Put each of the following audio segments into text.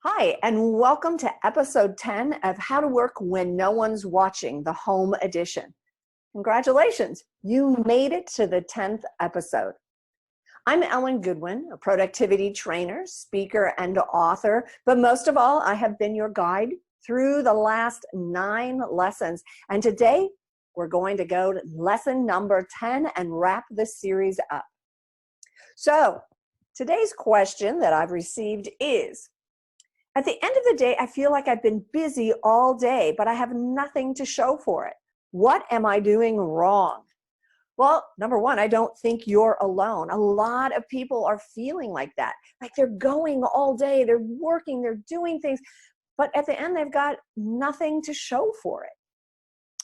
Hi, and welcome to episode 10 of How to Work When No One's Watching, the home edition. Congratulations, you made it to the 10th episode. I'm Goodwin, a productivity trainer, speaker, and author, but most of all, I have been your guide through the last 9 lessons. And today, we're going to go to lesson number 10 and wrap this series up. So, today's question that I've received is, at the end of the day, I feel like I've been busy all day, but I have nothing to show for it. What am I doing wrong? Well, number one, I don't think you're alone. A lot of people are feeling like that. Like they're going all day, they're working, they're doing things, but at the end, they've got nothing to show for it.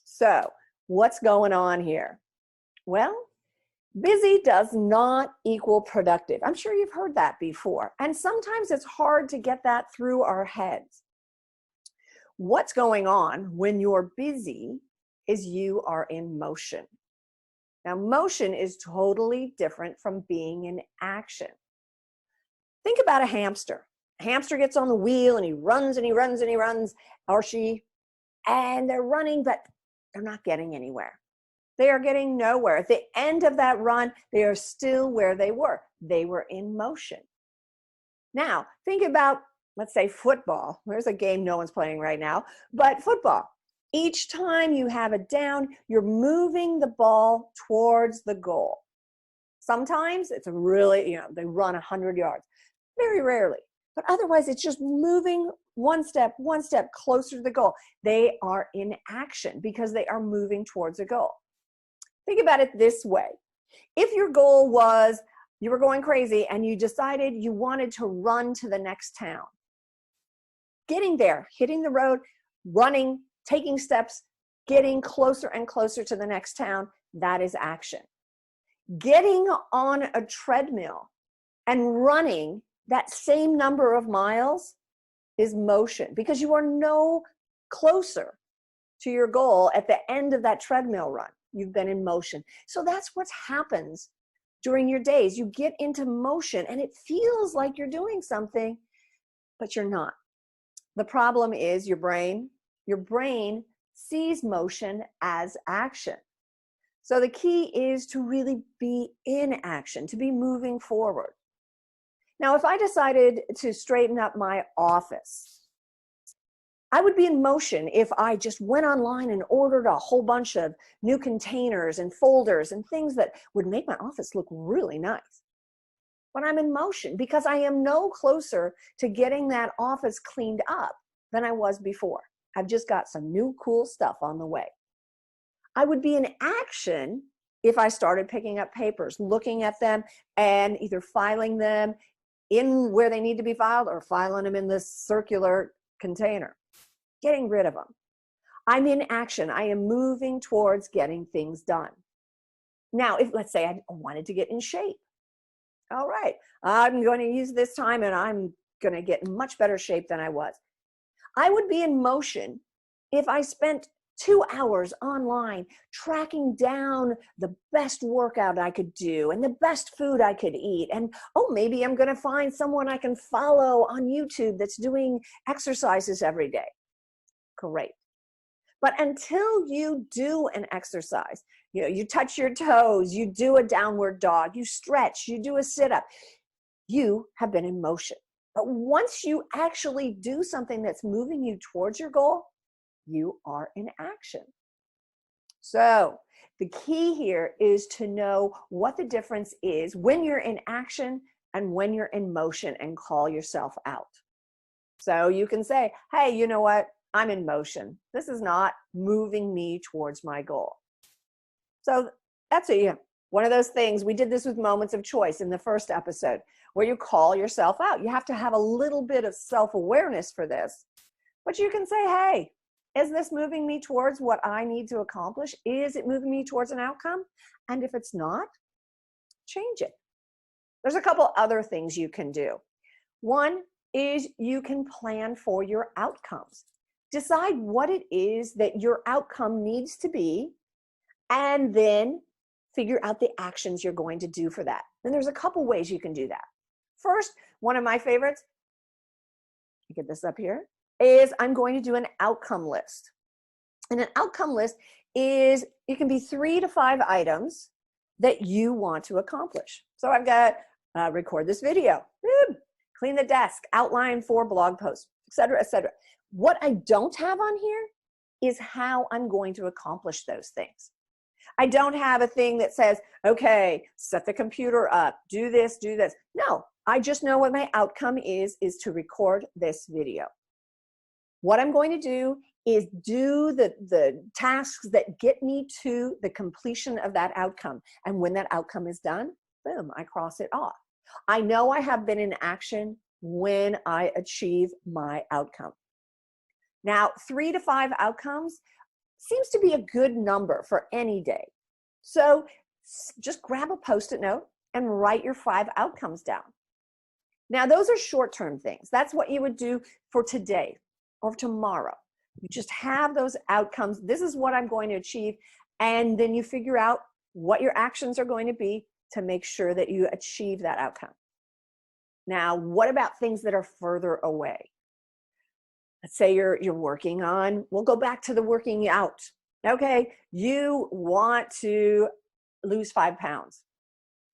So, what's going on here? Well, busy does not equal productive. I'm sure you've heard that before. And sometimes it's hard to get that through our heads. What's going on when you're busy is you are in motion. Now, motion is totally different from being in action. Think about a hamster. A hamster gets on the wheel and he runs and he runs and he runs, or she, and they're running, but they're not getting anywhere. They are getting nowhere. At the end of that run, they are still where they were. They were in motion. Now, think about, let's say, football. There's a game no one's playing right now, but football. Each time you have it down, you're moving the ball towards the goal. Sometimes it's really, they run 100 yards. Very rarely. But otherwise, it's just moving one step closer to the goal. They are in action because they are moving towards a goal. Think about it this way. If your goal was you were going crazy and you decided you wanted to run to the next town, getting there, hitting the road, running, taking steps, getting closer and closer to the next town, that is action. Getting on a treadmill and running that same number of miles is motion because you are no closer to your goal at the end of that treadmill run. You've been in motion. So that's what happens during your days. You get into motion and it feels like you're doing something, but you're not. The problem is your brain sees motion as action. So the key is to really be in action, to be moving forward. Now, if I decided to straighten up my office, I would be in motion if I just went online and ordered a whole bunch of new containers and folders and things that would make my office look really nice. But I'm in motion because I am no closer to getting that office cleaned up than I was before. I've just got some new cool stuff on the way. I would be in action if I started picking up papers, looking at them and either filing them in where they need to be filed or filing them in this circular container. Getting rid of them. I'm in action. I am moving towards getting things done. Now, if let's say I wanted to get in shape. All right, I'm going to use this time and I'm going to get in much better shape than I was. I would be in motion if I spent 2 hours online tracking down the best workout I could do and the best food I could eat. And maybe I'm going to find someone I can follow on YouTube that's doing exercises every day. Great. But until you do an exercise, you touch your toes, you do a downward dog, you stretch, you do a sit-up, you have been in motion. But once you actually do something that's moving you towards your goal, you are in action. So the key here is to know what the difference is when you're in action and when you're in motion and call yourself out. So you can say, hey, you know what? I'm in motion. This is not moving me towards my goal. So that's one of those things. We did this with moments of choice in the first episode where you call yourself out. You have to have a little bit of self-awareness for this. But you can say, hey, is this moving me towards what I need to accomplish? Is it moving me towards an outcome? And if it's not, change it. There's a couple other things you can do. One is you can plan for your outcomes. Decide what it is that your outcome needs to be, and then figure out the actions you're going to do for that. And there's a couple ways you can do that. First, one of my favorites, get this up here, is I'm going to do an outcome list. And an outcome list is, it can be 3 to 5 items that you want to accomplish. So I've got record this video, clean the desk, outline 4 blog posts, etc., etc. What I don't have on here is how I'm going to accomplish those things. I don't have a thing that says, okay, set the computer up, do this, do this. No, I just know what my outcome is to record this video. What I'm going to do is do the tasks that get me to the completion of that outcome. And when that outcome is done, boom, I cross it off. I know I have been in action when I achieve my outcome. Now, 3 to 5 outcomes seems to be a good number for any day. So just grab a Post-it note and write your 5 outcomes down. Now, those are short-term things. That's what you would do for today or tomorrow. You just have those outcomes. This is what I'm going to achieve. And then you figure out what your actions are going to be to make sure that you achieve that outcome. Now, what about things that are further away? Let's say you're working on, we'll go back to the working out. Okay, you want to lose 5 pounds.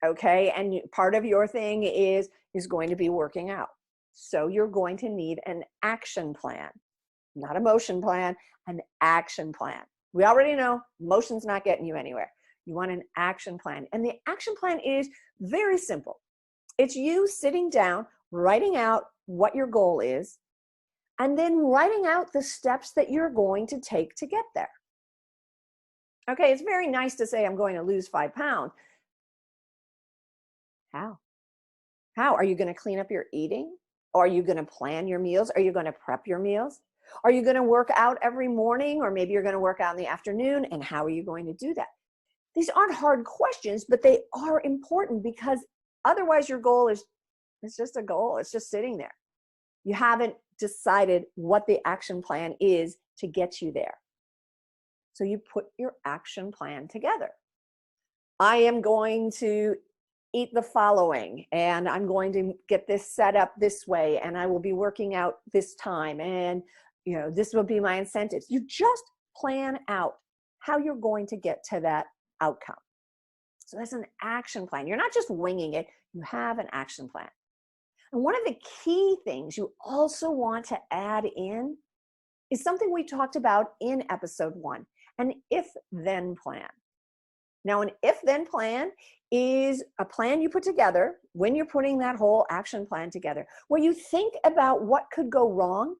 Okay, and part of your thing is going to be working out. So you're going to need an action plan, not a motion plan, an action plan. We already know motion's not getting you anywhere. You want an action plan. And the action plan is very simple. It's you sitting down, writing out what your goal is, and then writing out the steps that you're going to take to get there. Okay, it's very nice to say I'm going to lose 5 pounds. How? How? Are you going to clean up your eating? Or are you going to plan your meals? Are you going to prep your meals? Are you going to work out every morning? Or maybe you're going to work out in the afternoon? And how are you going to do that? These aren't hard questions, but they are important, because otherwise your goal is, it's just a goal. It's just sitting there. You haven't decided what the action plan is to get you there. So you put your action plan together. I am going to eat the following, and I'm going to get this set up this way, and I will be working out this time, and this will be my incentives. You just plan out how you're going to get to that outcome. So that's an action plan. You're not just winging it, you have an action plan. And one of the key things you also want to add in is something we talked about in episode 1, an if-then plan. Now, an if-then plan is a plan you put together when you're putting that whole action plan together, where you think about what could go wrong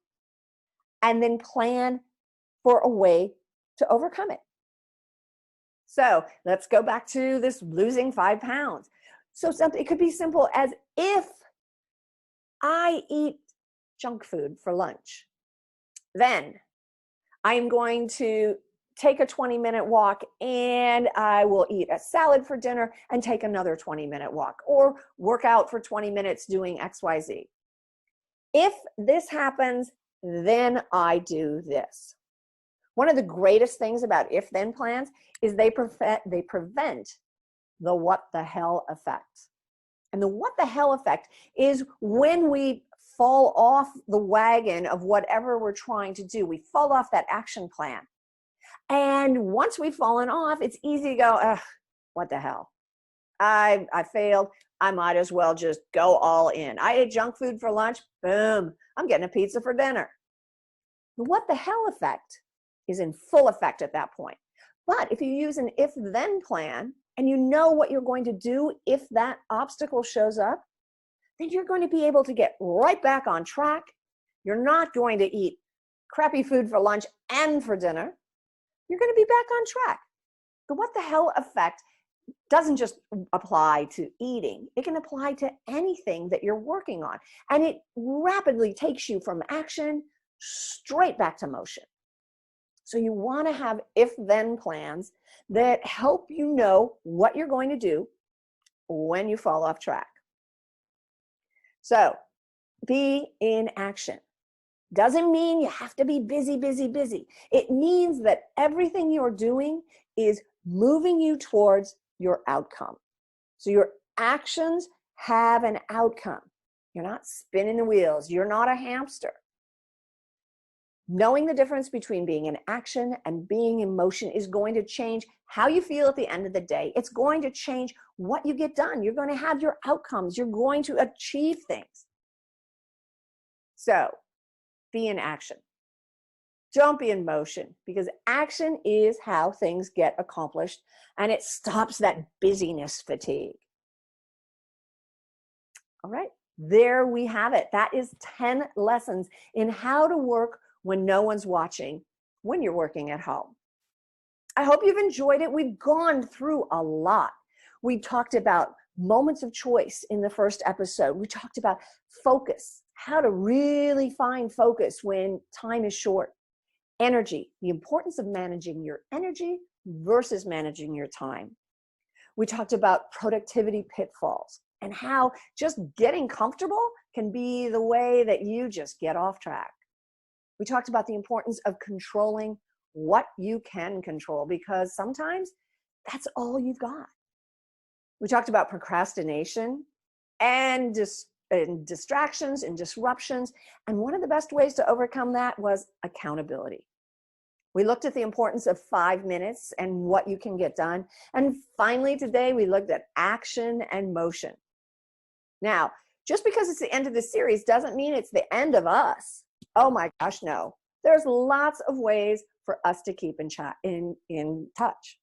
and then plan for a way to overcome it. So let's go back to this losing 5 pounds. So it could be simple as, if I eat junk food for lunch, then I'm going to take a 20-minute walk, and I will eat a salad for dinner and take another 20-minute walk, or work out for 20 minutes doing XYZ. If this happens, then I do this. One of the greatest things about if-then plans is they prevent the what the hell effect. And the what the hell effect is when we fall off the wagon of whatever we're trying to do. We fall off that action plan. And once we've fallen off, it's easy to go, what the hell? I failed. I might as well just go all in. I ate junk food for lunch. Boom. I'm getting a pizza for dinner. The what the hell effect is in full effect at that point. But if you use an if-then plan, and you know what you're going to do if that obstacle shows up, then you're going to be able to get right back on track. You're not going to eat crappy food for lunch and for dinner. You're going to be back on track. The what the hell effect doesn't just apply to eating. It can apply to anything that you're working on. And it rapidly takes you from action straight back to motion. So you want to have if-then plans that help you know what you're going to do when you fall off track. So be in action. Doesn't mean you have to be busy, busy, busy. It means that everything you're doing is moving you towards your outcome. So your actions have an outcome. You're not spinning the wheels. You're not a hamster. Knowing the difference between being in action and being in motion is going to change how you feel at the end of the day. It's going to change what you get done. You're going to have your outcomes. You're going to achieve things. So be in action. Don't be in motion, because action is how things get accomplished, and it stops that busyness fatigue. All right, there we have it. That is 10 lessons in how to work when no one's watching, when you're working at home. I hope you've enjoyed it. We've gone through a lot. We talked about moments of choice in the first episode. We talked about focus, how to really find focus when time is short. Energy, the importance of managing your energy versus managing your time. We talked about productivity pitfalls and how just getting comfortable can be the way that you just get off track. We talked about the importance of controlling what you can control, because sometimes that's all you've got. We talked about procrastination and distractions and disruptions. And one of the best ways to overcome that was accountability. We looked at the importance of 5 minutes and what you can get done. And finally, today, we looked at action and motion. Now, just because it's the end of the series doesn't mean it's the end of us. Oh my gosh, no. There's lots of ways for us to keep in touch.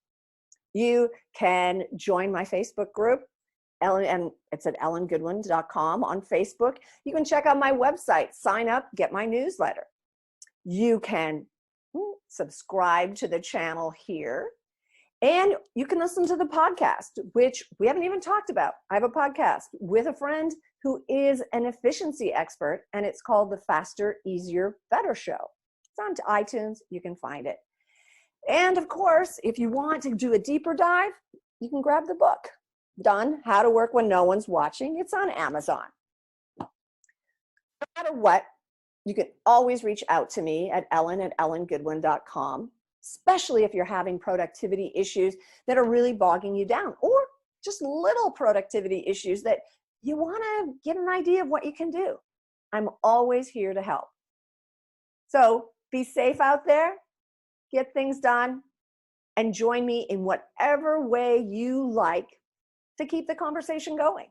You can join my Facebook group, and it's at ellengoodwin.com on Facebook. You can check out my website, sign up, get my newsletter. You can subscribe to the channel here, and you can listen to the podcast, which we haven't even talked about. I have a podcast with a friend who is an efficiency expert, and it's called the Faster, Easier, Better Show. It's on iTunes. You can find it. And of course, if you want to do a deeper dive, you can grab the book, Done, How to Work When No One's Watching. It's on Amazon. No matter what, you can always reach out to me at ellen@ellengoodwin.com, especially if you're having productivity issues that are really bogging you down, or just little productivity issues that you want to get an idea of what you can do. I'm always here to help. So be safe out there, get things done, and join me in whatever way you like to keep the conversation going.